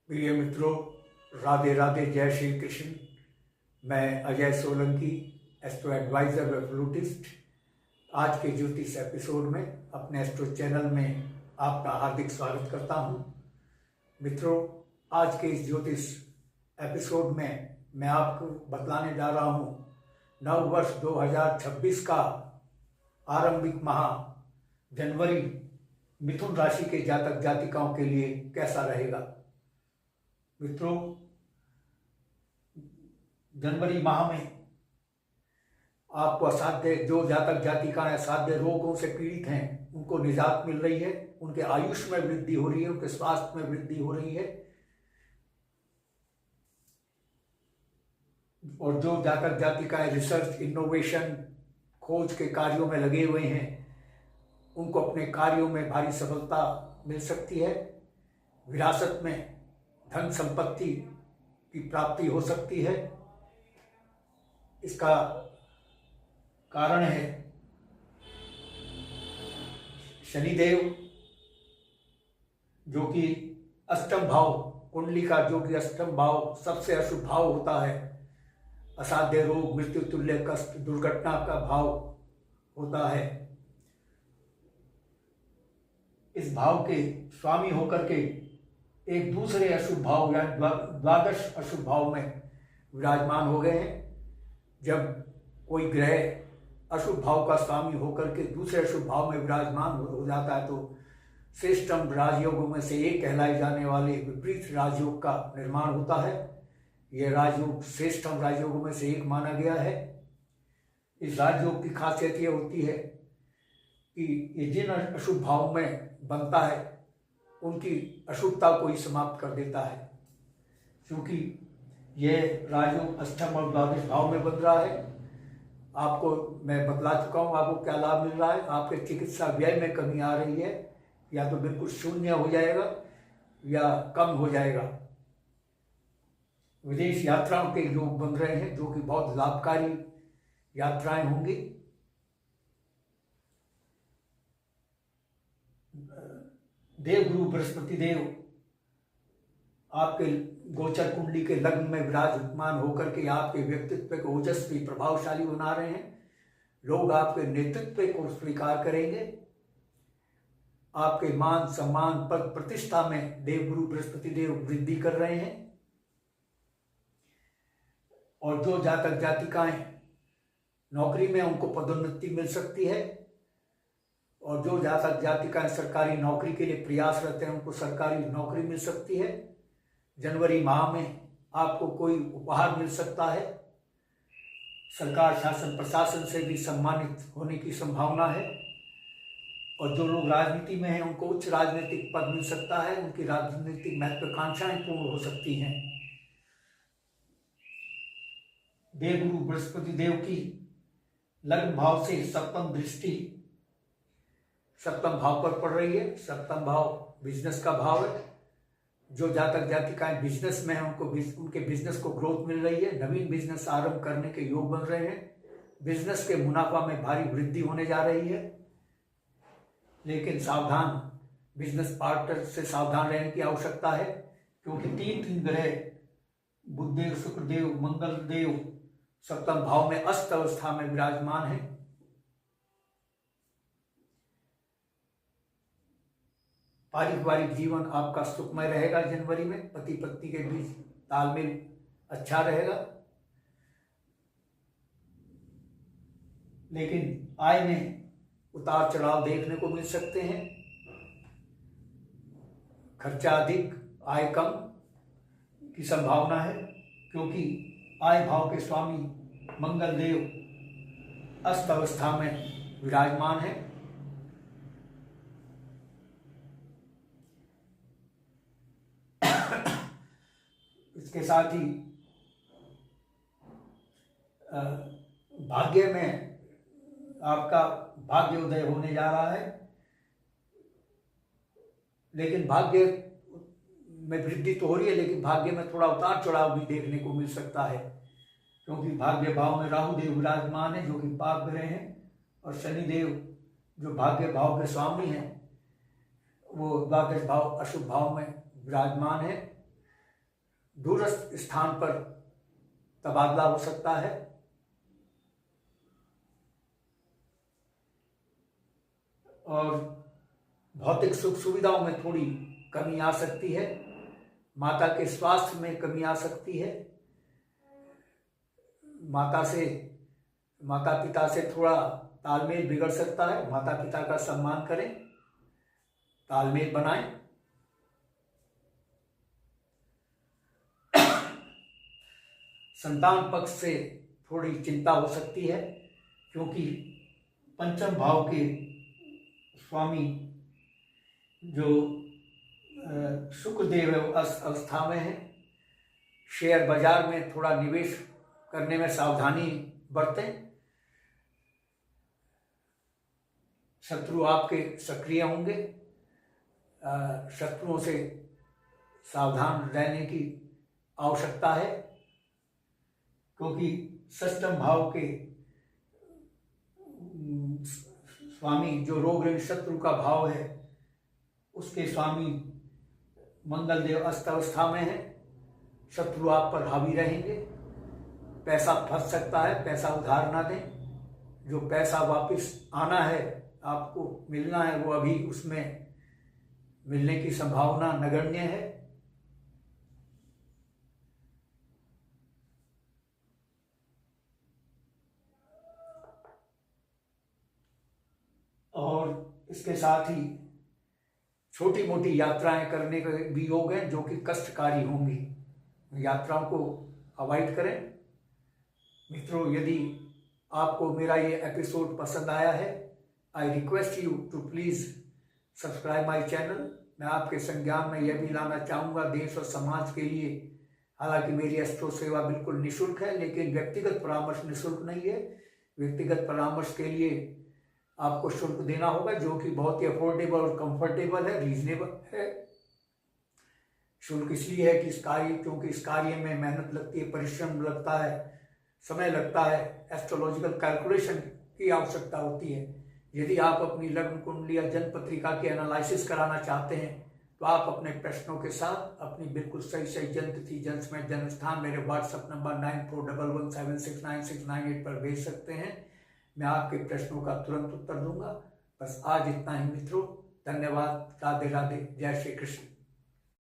प्रिय मित्रों, राधे राधे, जय श्री कृष्ण। मैं अजय सोलंकी, एस्ट्रो एडवाइजर व फ्लूटिस्ट, आज के ज्योतिष एपिसोड में अपने एस्ट्रो चैनल में आपका हार्दिक स्वागत करता हूं। मित्रों, आज के इस ज्योतिष एपिसोड में मैं आपको बतलाने जा रहा हूं नव वर्ष 2026 का आरंभिक माह जनवरी मिथुन राशि के जातक जातिकाओं के लिए कैसा रहेगा। मित्रों, जनवरी माह में आपको असाध्य, जो जातक जातिकाएं असाध्य रोगों से पीड़ित हैं उनको निजात मिल रही है, उनके आयुष में वृद्धि हो रही है, उनके स्वास्थ्य में वृद्धि हो रही है। और जो जातक जातिकाएं रिसर्च, इनोवेशन, खोज के कार्यों में लगे हुए हैं उनको अपने कार्यों में भारी सफलता मिल सकती है। विरासत में धन संपत्ति की प्राप्ति हो सकती है। इसका कारण है शनिदेव, जो कि अष्टम भाव, कुंडली का जो कि अष्टम भाव सबसे अशुभ भाव होता है। असाध्य रोग, मृत्यु तुल्य कष्ट, दुर्घटना का भाव होता है। इस भाव के स्वामी होकर के एक दूसरे अशुभ भाव या द्वादश अशुभ भाव में विराजमान हो गए हैं। जब कोई ग्रह अशुभ भाव का स्वामी होकर के दूसरे अशुभ भाव में विराजमान हो जाता है तो श्रेष्ठम राजयोगों में से एक कहलाए जाने वाले विपरीत राजयोग का निर्माण होता है। यह राजयोग श्रेष्ठम राजयोगों में से एक माना गया है। इस राजयोग की खासियत यह होती है कि ये जिन अशुभ भाव में बनता है उनकी अशुभता को ही समाप्त कर देता है। क्योंकि यह राजयोग अष्टम और द्वादश भाव में बन रहा है। आपको मैं बतला चुका हूँ आपको क्या लाभ मिल रहा है। आपके चिकित्सा व्यय में कमी आ रही है, या तो बिल्कुल शून्य हो जाएगा या कम हो जाएगा। विदेश यात्राओं के योग बन रहे हैं, जो कि बहुत लाभकारी यात्राएं होंगी। देवगुरु बृहस्पति देव आपके गोचर कुंडली के लग्न में विराजमान होकर के आपके व्यक्तित्व को ओजस्वी, प्रभावशाली बना रहे हैं। लोग आपके नेतृत्व को स्वीकार करेंगे। आपके मान सम्मान, पद प्रतिष्ठा में देवगुरु बृहस्पति देव वृद्धि कर रहे हैं। और जो जातक जातिकाएं नौकरी में, उनको पदोन्नति मिल सकती है। और जो जातक जातिकाएं सरकारी नौकरी के लिए प्रयासरत हैं उनको सरकारी नौकरी मिल सकती है। जनवरी माह में आपको कोई उपहार मिल सकता है। सरकार, शासन, प्रशासन से भी सम्मानित होने की संभावना है। और जो लोग राजनीति में हैं उनको उच्च राजनीतिक पद मिल सकता है। उनकी राजनीतिक महत्वाकांक्षाएं पूर्ण हो सकती हैं। देवगुरु बृहस्पति देव की लग्न भाव से सप्तम दृष्टि सप्तम भाव पर पड़ रही है। सप्तम भाव बिजनेस का भाव है। जो जातक जातिकाएं बिजनेस में हैं उनको उनके बिजनेस को ग्रोथ मिल रही है। नवीन बिजनेस आरंभ करने के योग बन रहे हैं। बिजनेस के मुनाफा में भारी वृद्धि होने जा रही है। लेकिन सावधान, बिजनेस पार्टनर से सावधान रहने की आवश्यकता है। क्योंकि तीन ग्रह बुधदेव, शुक्रदेव, मंगलदेव सप्तम भाव में अस्त अवस्था में विराजमान है। पारिवारिक जीवन आपका सुखमय रहेगा। जनवरी में पति पत्नी के बीच तालमेल अच्छा रहेगा। लेकिन आय में उतार चढ़ाव देखने को मिल सकते हैं। खर्चा अधिक, आय कम की संभावना है। क्योंकि आय भाव के स्वामी मंगल देव अस्त अवस्था में विराजमान है। इसके साथ ही भाग्य में आपका भाग्य उदय होने जा रहा है। लेकिन भाग्य में वृद्धि तो हो रही है, लेकिन भाग्य में थोड़ा उतार चढ़ाव भी देखने को मिल सकता है। क्योंकि भाग्य भाव में राहु देव विराजमान है, जो कि पाप ग्रह हैं। और शनिदेव, जो भाग्य भाव के स्वामी हैं, वो द्वादश भाव अशुभ भाव में विराजमान है। दूरस्थ स्थान पर तबादला हो सकता है। और भौतिक सुख सुविधाओं में थोड़ी कमी आ सकती है। माता के स्वास्थ्य में कमी आ सकती है। माता पिता से थोड़ा तालमेल बिगड़ सकता है। माता पिता का सम्मान करें, तालमेल बनाएं। संतान पक्ष से थोड़ी चिंता हो सकती है, क्योंकि पंचम भाव के स्वामी जो शुक्रदेव अवस्था में है। शेयर बाजार में थोड़ा निवेश करने में सावधानी बरतें। शत्रु आपके सक्रिय होंगे। शत्रुओं से सावधान रहने की आवश्यकता है, क्योंकि षष्ठम भाव के स्वामी जो रोग ऋण शत्रु का भाव है, उसके स्वामी मंगल देव अस्त अवस्था में है। शत्रु आप पर हावी रहेंगे। पैसा फंस सकता है, पैसा उधार ना दें। जो पैसा वापस आना है, आपको मिलना है, वो अभी उसमें मिलने की संभावना नगण्य है। और इसके साथ ही छोटी मोटी यात्राएं करने के भी योग हैं, जो कि कष्टकारी होंगी। यात्राओं को अवॉइड करें। मित्रों, यदि आपको मेरा ये एपिसोड पसंद आया है, I request you to please subscribe my channel. मैं आपके संज्ञान में यह भी लाना चाहूँगा, देश और समाज के लिए, हालांकि मेरी एस्ट्रो सेवा बिल्कुल निःशुल्क है, लेकिन व्यक्तिगत परामर्श निःशुल्क नहीं है। व्यक्तिगत परामर्श के लिए आपको शुल्क देना होगा, जो कि बहुत ही अफोर्डेबल और कंफर्टेबल है, रीजनेबल है। शुल्क इसलिए है कि क्योंकि इस कार्य में मेहनत लगती है, परिश्रम लगता है, समय लगता है, एस्ट्रोलॉजिकल कैलकुलेशन की आवश्यकता होती है। यदि आप अपनी लग्न कुंडली या जन्म पत्रिका की एनालिसिस कराना चाहते हैं, तो आप अपने प्रश्नों के साथ अपनी बिल्कुल सही जन्म तिथि, जन्म समय, जन्म स्थान मेरे व्हाट्सएप नंबर 9411769698 पर भेज सकते हैं। मैं आपके प्रश्नों का तुरंत उत्तर दूंगा। बस आज इतना ही मित्रों। धन्यवाद। राधे राधे। जय श्री कृष्ण।